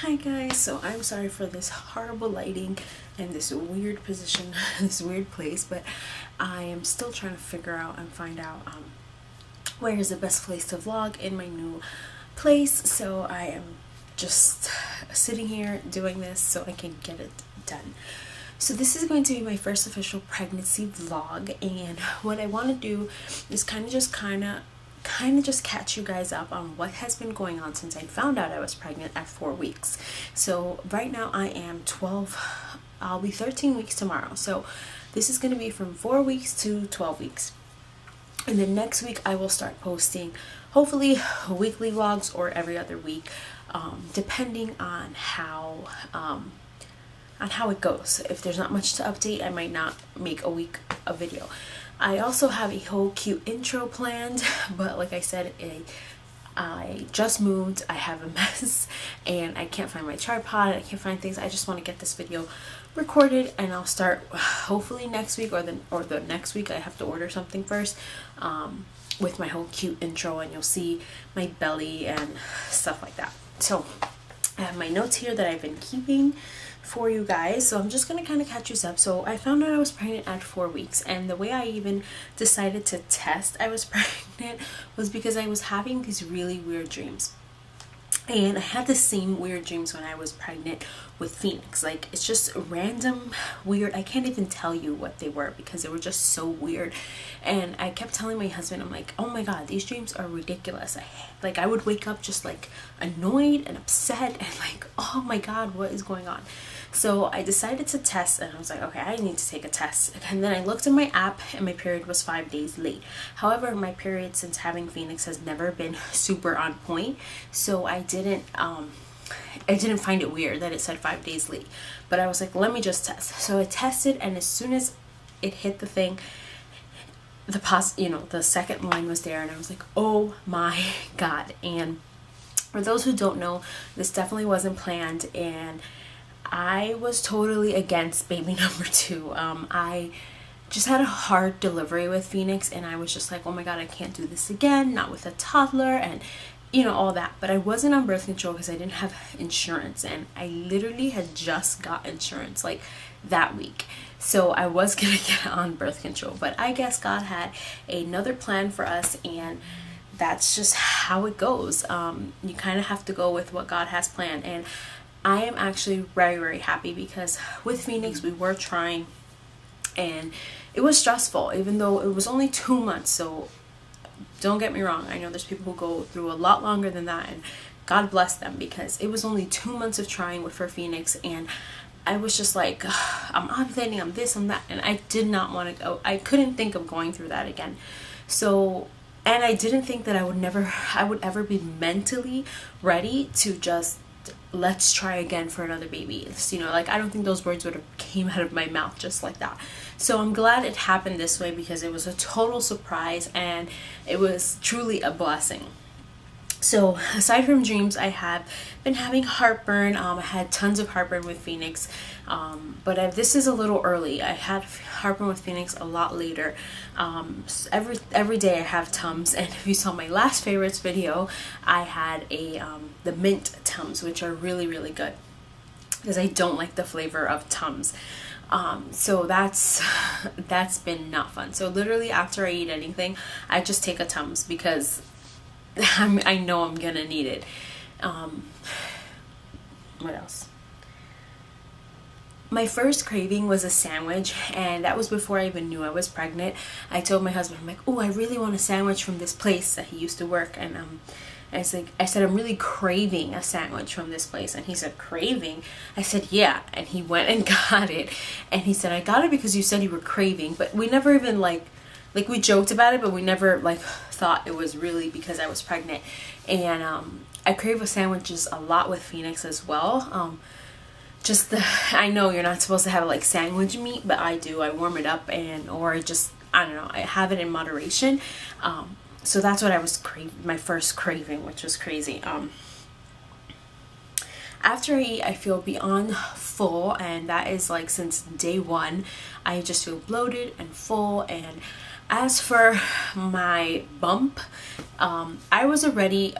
Hi guys, so I'm sorry for this horrible lighting and this weird position, this weird place, but I am still trying to figure out and find out where is the best place to vlog in my new place. So I am just sitting here doing this so I can get it done. So this is going to be my first official pregnancy vlog, and what I want to do is kind of just catch you guys up on what has been going on since I found out I was pregnant at 4 weeks. So right now I am 12, I'll be 13 weeks tomorrow. So this is going to be from 4 weeks to 12 weeks. And then next week I will start posting hopefully weekly vlogs or every other week, depending on how it goes. If there's not much to update, I might not make a video. I also have a whole cute intro planned, but like I said, I just moved, I have a mess, and I can't find my tripod, I can't find things. I just want to get this video recorded, and I'll start hopefully next week or the next week. I have to order something first, with my whole cute intro, and you'll see my belly and stuff like that. So I have my notes here that I've been keeping for you guys, so I'm just gonna kind of catch you up. So I found out I was pregnant at 4 weeks, and the way I even decided to test I was pregnant was because I was having these really weird dreams. And I had the same weird dreams when I was pregnant with Phoenix. Like, it's just random weird. I can't even tell you what they were because they were just so weird. And I kept telling my husband, I'm like, oh my god, these dreams are ridiculous. I would wake up just like annoyed and upset and like, oh my god, what is going on? So I decided to test, and I was like, okay, I need to take a test. And then I looked at my app, and my period was 5 days late. However, my period since having Phoenix has never been super on point, so I didn't find it weird that it said 5 days late. But I was like, let me just test. So I tested, and as soon as it hit the thing, the second line was there, and I was like, oh my god. And for those who don't know, this definitely wasn't planned, and I was totally against baby number 2. I just had a hard delivery with Phoenix, and I was just like, oh my god, I can't do this again, not with a toddler, and all that. But I wasn't on birth control because I didn't have insurance, and I literally had just got insurance like that week. So I was gonna get on birth control, but I guess God had another plan for us, and that's just how it goes. You kind of have to go with what God has planned, and I am actually very, very happy because with Phoenix we were trying, and it was stressful even though it was only 2 months. So don't get me wrong, I know there's people who go through a lot longer than that, and God bless them, because it was only 2 months of trying for Phoenix, and I was just like, I'm ovulating, I'm this, I'm that, and I did not want to go. I couldn't think of going through that again. So, and I didn't think that I would ever be mentally ready to just let's try again for another baby. It's, like, I don't think those words would have came out of my mouth just like that. So I'm glad it happened this way because it was a total surprise, and it was truly a blessing. So aside from dreams, I have been having heartburn. I had tons of heartburn with Phoenix, but this is a little early. I had heartburn with Phoenix a lot later. Every day I have Tums, and if you saw my last favorites video, I had the mint Tums, which are really, really good because I don't like the flavor of Tums. So that's been not fun. So literally after I eat anything, I just take a Tums because I know I'm gonna need it. What else? My first craving was a sandwich, and that was before I even knew I was pregnant. I told my husband, I'm like, oh, I really want a sandwich from this place that he used to work, and I said, I'm really craving a sandwich from this place. And he said, craving? I said, yeah. And he went and got it, and he said, I got it because you said you were craving. But we never even like we joked about it, but we never thought it was really because I was pregnant. And I crave sandwiches a lot with Phoenix as well. I know you're not supposed to have sandwich meat, but I do. I warm it up, or I don't know, I have it in moderation. So that's what I was my first craving, which was crazy. After I eat, I feel beyond full, and that is since day one. I just feel bloated and full, and As for my bump, I already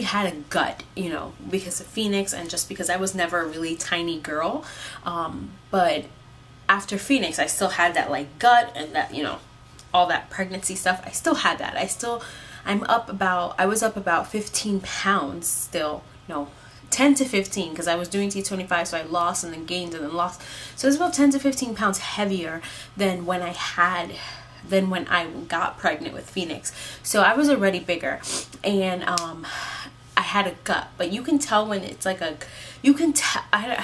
had a gut, you know, because of Phoenix and just because I was never a really tiny girl. But after Phoenix, I still had that like gut and that, you know, all that pregnancy stuff. I still had that. I was up about 15 pounds still. No, 10 to 15, because I was doing T25, so I lost and then gained and then lost. So it was about 10 to 15 pounds heavier than when I got pregnant with Phoenix. So I was already bigger, and I had a gut, but you can tell when it's like I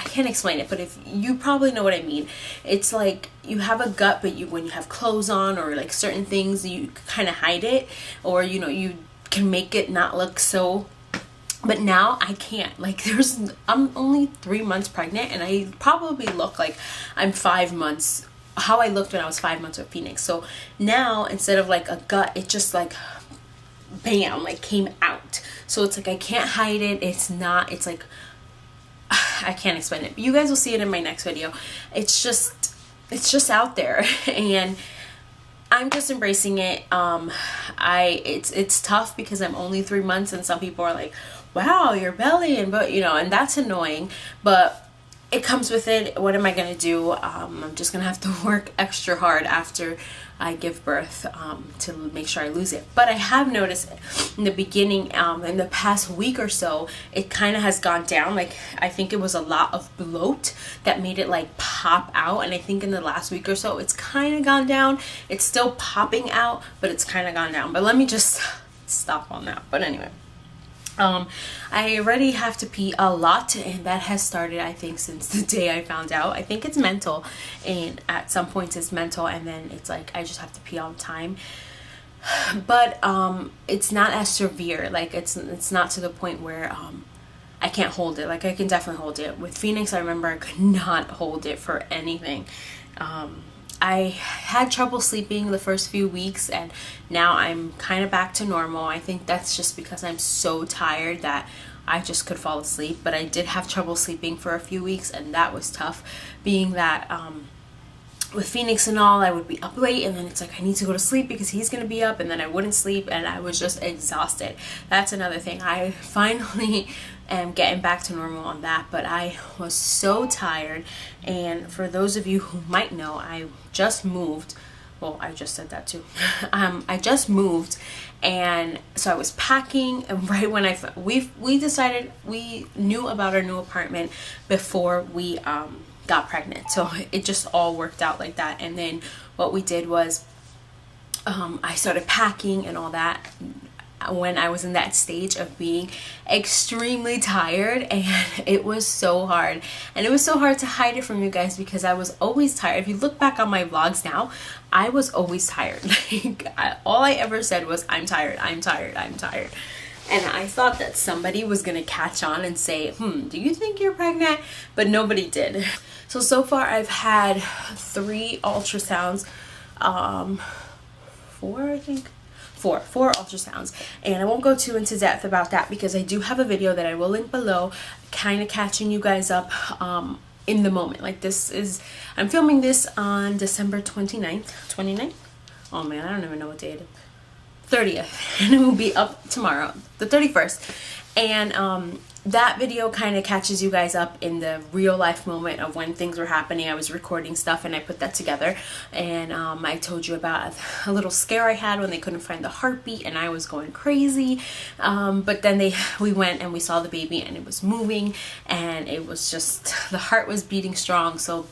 can't explain it, but if you probably know what I mean. It's like you have a gut, but when you have clothes on or like certain things, you kind of hide it, or you know, you can make it not look so. But now I can't. Like I'm only 3 months pregnant, and I probably look like I'm 5 months, how I looked when I was 5 months with Phoenix. So now instead of like a gut, it just like bam, like came out. So it's like I can't hide it. It's like I can't explain it, but you guys will see it in my next video. It's just out there, and I'm just embracing it. It's tough because I'm only 3 months, and some people are like, wow, your belly, but you know, and that's annoying, but it comes with it. What am I gonna do? I'm just gonna have to work extra hard after I give birth to make sure I lose it. But I have noticed in the beginning, in the past week or so, it kind of has gone down. Like I think it was a lot of bloat that made it like pop out, and I think in the last week or so it's kind of gone down. It's still popping out, but it's kind of gone down. But let me just stop on that. But anyway, I already have to pee a lot, and that has started, I think, since the day I found out. I think it's mental, and at some points it's mental, and then it's like I just have to pee all the time. But it's not as severe. Like it's not to the point where I can't hold it. Like I can definitely hold it. With Phoenix, I remember I could not hold it for anything. I had trouble sleeping the first few weeks, and now I'm kind of back to normal. I think that's just because I'm so tired that I just could fall asleep. But I did have trouble sleeping for a few weeks, and that was tough, being that with Phoenix and all, I would be up late, and then it's like I need to go to sleep because he's gonna be up, and then I wouldn't sleep, and I was just exhausted. That's another thing. I finally am getting back to normal on that, but I was so tired. And for those of you who might know, I just moved. Well, I just said that too. I just moved, and so I was packing, and right when we decided, we knew about our new apartment before we got pregnant, so it just all worked out like that. And then what we did was I started packing and all that when I was in that stage of being extremely tired, and it was so hard, and it was so hard to hide it from you guys because I was always tired. If you look back on my vlogs now, I was always tired. Like all I ever said was I'm tired, I'm tired, I'm tired. And I thought that somebody was gonna catch on and say, do you think you're pregnant? But nobody did. So far I've had 3 ultrasounds, 4 I think. 4 ultrasounds, and I won't go too into depth about that because I do have a video that I will link below, kind of catching you guys up in the moment. Like I'm filming this on December 29th. Oh man, I don't even know what day it is. 30th, and it will be up tomorrow, the 31st. And that video kind of catches you guys up in the real life moment of when things were happening. I was recording stuff and I put that together, and I told you about a little scare I had when they couldn't find the heartbeat, and I was going crazy. But then we went and we saw the baby, and it was moving, and it was just, the heart was beating strong. So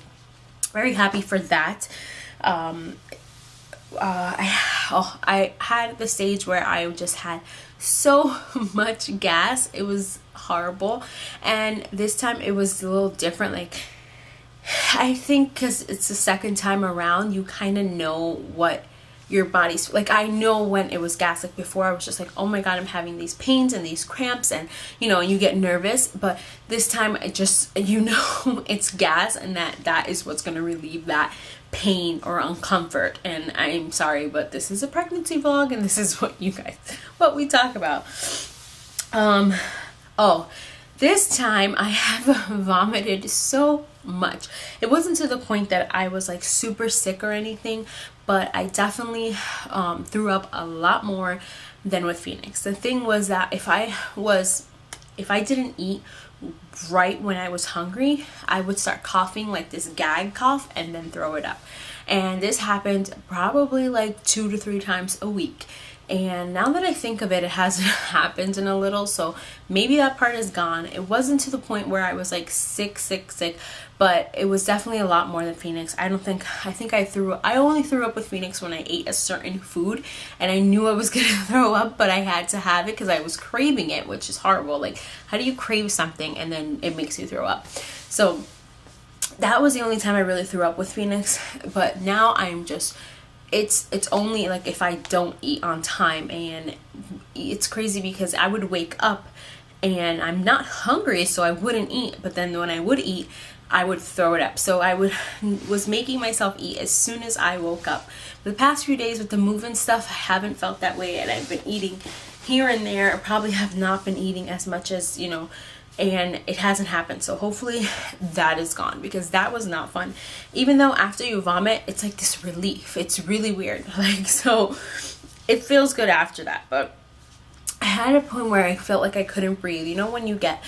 very happy for that. I had the stage where I just had so much gas. It was horrible, and this time it was a little different. Like I think because it's the second time around, you kind of know what your body's like. I know when it was gas. Like before I was just like, oh my god, I'm having these pains and these cramps, and you know, and you get nervous. But this time it just, you know, it's gas, and that is what's going to relieve that pain or uncomfort. And I'm sorry, but this is a pregnancy vlog, and this is what what we talk about. Oh, this time I have vomited so much. It wasn't to the point that I was like super sick or anything, but I definitely threw up a lot more than with Phoenix. The thing was that if I didn't eat right when I was hungry, I would start coughing, like this gag cough, and then throw it up. And this happened probably like 2 to 3 times a week. And now that I think of it, it hasn't happened in a little, so maybe that part is gone. It wasn't to the point where I was like sick, but it was definitely a lot more than Phoenix. I think I only threw up with Phoenix when I ate a certain food and I knew I was gonna throw up, but I had to have it because I was craving it, which is horrible. Like, how do you crave something and then it makes you throw up? So that was the only time I really threw up with Phoenix. But now I'm just, it's only like if I don't eat on time. And it's crazy because I would wake up and I'm not hungry, so I wouldn't eat, but then when I would eat, I would throw it up. So I was making myself eat as soon as I woke up. The past few days with the move and stuff, I haven't felt that way, and I've been eating here and there. I probably have not been eating as much as, and it hasn't happened. So hopefully that is gone, because that was not fun. Even though after you vomit, it's like this relief. It's really weird. Like, so it feels good after that. But I had a point where I felt like I couldn't breathe. You know, when you get,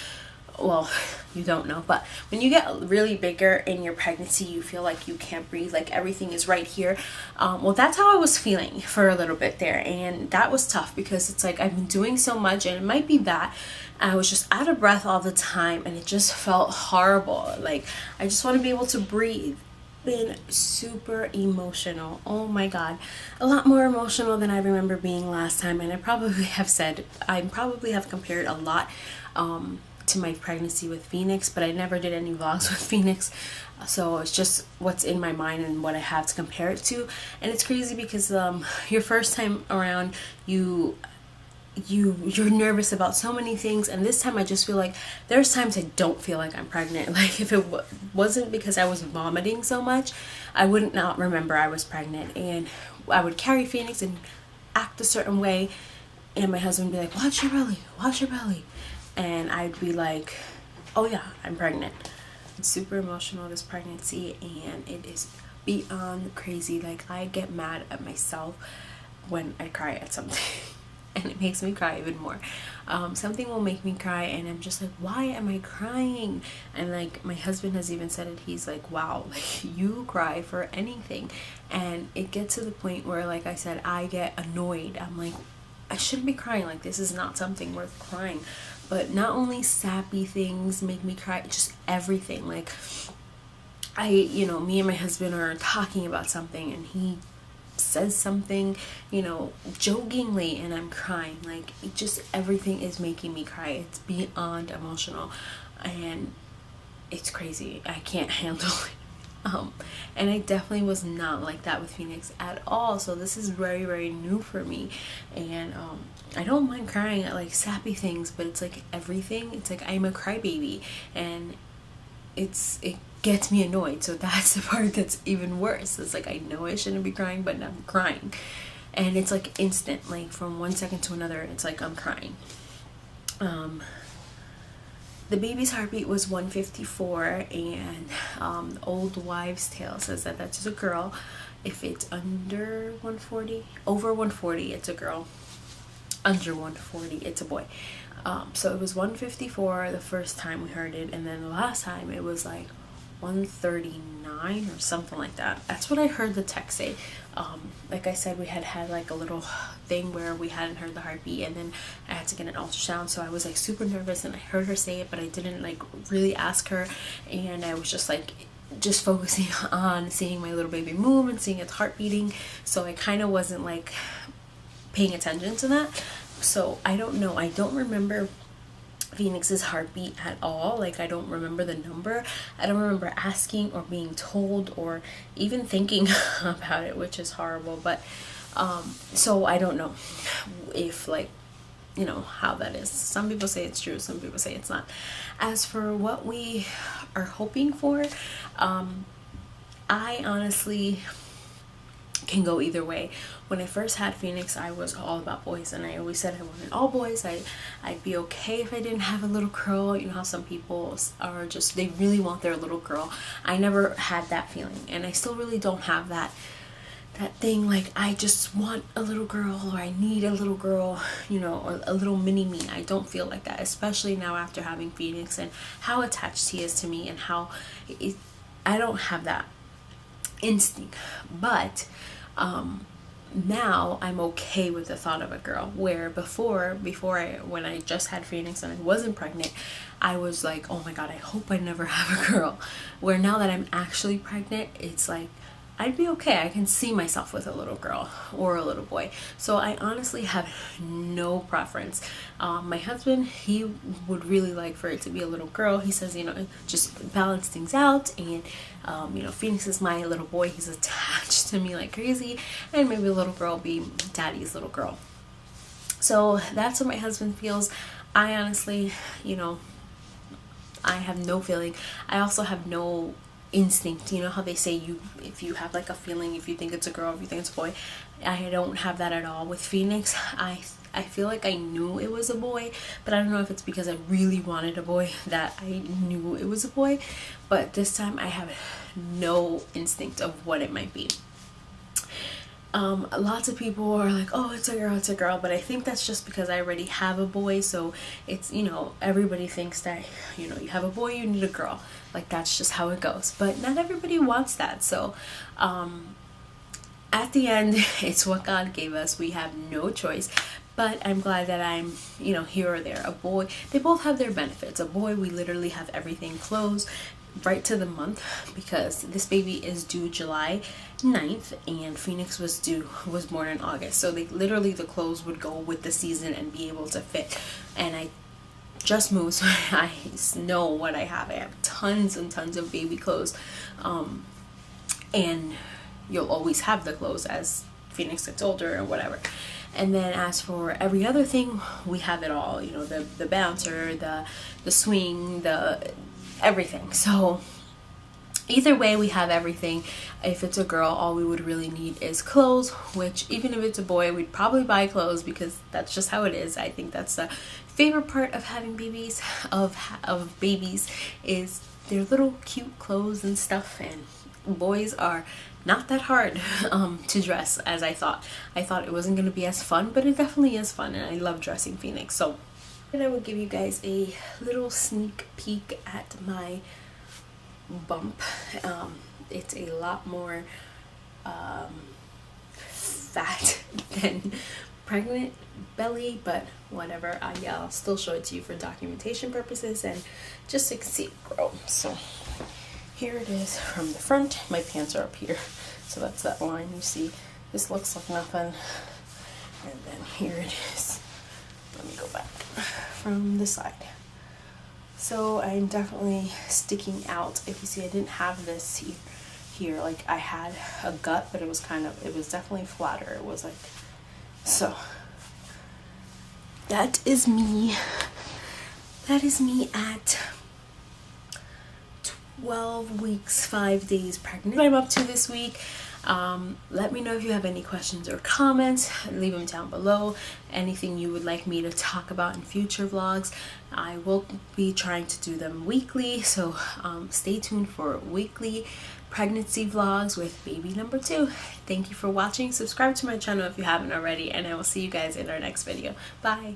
well, you don't know, but when you get really bigger in your pregnancy, you feel like you can't breathe, like everything is right here. Well, that's how I was feeling for a little bit there, and that was tough because it's like I've been doing so much, and it might be that I was just out of breath all the time, and it just felt horrible. Like, I just want to be able to breathe. Been super emotional. Oh my god, a lot more emotional than I remember being last time. And I probably have compared a lot to my pregnancy with Phoenix, but I never did any vlogs with Phoenix, so it's just what's in my mind and what I have to compare it to. And it's crazy because your first time around, you're nervous about so many things, and this time I just feel like there's times I don't feel like I'm pregnant. Like, if it wasn't because I was vomiting so much, I wouldn't not remember I was pregnant. And I would carry Phoenix and act a certain way, and my husband would be like, watch your belly, and I'd be like, oh yeah, I'm pregnant. It's super emotional, this pregnancy, and it is beyond crazy. Like, I get mad at myself when I cry at something. And it makes me cry even more. Something will make me cry, and I'm just like, why am I crying? And like, my husband has even said it. He's like, wow, like, you cry for anything. And it gets to the point where, like I said, I get annoyed. I'm like, I shouldn't be crying. Like, this is not something worth crying. But not only sappy things make me cry, just everything. Like, me and my husband are talking about something, and he says something, jokingly, and I'm crying. Like, it just, everything is making me cry. It's beyond emotional, and it's crazy. I can't handle it. And I definitely was not like that with Phoenix at all. So this is very, very new for me. And I don't mind crying at like sappy things, but it's like everything. It's like I'm a crybaby, and it gets me annoyed. So that's the part that's even worse. It's like, I know I shouldn't be crying, but I'm crying, and it's like instant. Like, from one second to another, it's like I'm crying. The baby's heartbeat was 154, and Old Wives' Tale says that that's a girl. If it's under 140, over 140, it's a girl. Under 140, it's a boy. So it was 154 the first time we heard it, and then the last time it was like 139 or something like that. That's what I heard the text say. Like I said, we had like a little thing where we hadn't heard the heartbeat, and then I had to get an ultrasound, so I was like super nervous, and I heard her say it, but I didn't like really ask her, and I was just like focusing on seeing my little baby move and seeing its heart beating, so I kind of wasn't like paying attention to that. So I don't know, I don't remember Phoenix's heartbeat at all. Like, I don't remember the number. I don't remember asking or being told or even thinking about it, which is horrible. But so I don't know if, like, how that is. Some people say it's true, some people say it's not. As for what we are hoping for, I honestly can go either way. When I first had Phoenix, I was all about boys, and I always said I wanted all boys. I'd be okay if I didn't have a little girl. You know how some people are just, they really want their little girl. I never had that feeling, and I still really don't have that. that thing like I just want a little girl, or I need a little girl, you know, or a little mini me. I don't feel like that, especially now after having Phoenix and how attached he is to me, and how I don't have that instinct. But now I'm okay with the thought of a girl, where before when I just had Phoenix and I wasn't pregnant, I was like, oh my god, I hope I never have a girl. Where now that I'm actually pregnant, it's like I'd be okay. I can see myself with a little girl or a little boy. So I honestly have no preference. My husband, he would really like for it to be a little girl. He says, you know, just balance things out. And, you know, Phoenix is my little boy. He's attached to me like crazy. And maybe a little girl be daddy's little girl. So that's what my husband feels. I honestly, you know, I have no feeling. I also have no instinct. You know how they say if you have like a feeling, if you think it's a girl, if you think it's a boy. I don't have that at all with Phoenix. I feel like I knew it was a boy, but I don't know if it's because I really wanted a boy that I knew it was a boy. But this time I have no instinct of what it might be. Lots of people are like, oh, it's a girl, but I think that's just because I already have a boy. So it's, you know, everybody thinks that, you know, you have a boy, you need a girl. Like, that's just how it goes, but not everybody wants that. So at the end, it's what God gave us. We have no choice. But I'm glad that I'm, you know, here or there. A boy, they both have their benefits. A boy, we literally have everything closed right to the month, because this baby is due July 9th and Phoenix was born in August. So they literally, the clothes would go with the season and be able to fit. And I just moved, so I know what I have. I have tons and tons of baby clothes. And you'll always have the clothes as Phoenix gets older or whatever. And then as for every other thing, we have it all, you know, the bouncer, the swing, the everything. So either way, we have everything. If it's a girl, all we would really need is clothes, which even if it's a boy, we'd probably buy clothes, because that's just how it is. I think that's the favorite part of having babies, of babies, is their little cute clothes and stuff. And boys are not that hard to dress as I thought. I thought it wasn't going to be as fun, but it definitely is fun, and I love dressing Phoenix. So and I will give you guys a little sneak peek at my bump. It's a lot more fat than pregnant belly, but whatever. Yeah, I'll still show it to you for documentation purposes and just so you can see it grow. So here it is from the front. My pants are up here, so that's that line you see. This looks like nothing, and then here it is. Let me go back from the side. So I'm definitely sticking out. If you see, I didn't have this here. Like, I had a gut, but it was definitely flatter. It was like, so that is me. That is me at 12 weeks, 5 days pregnant. What I'm up to this week. Let me know if you have any questions or comments. Leave them down below. Anything you would like me to talk about in future vlogs. I will be trying to do them weekly, so stay tuned for weekly pregnancy vlogs with baby number 2. Thank you for watching. Subscribe to my channel if you haven't already, and I will see you guys in our next video. Bye.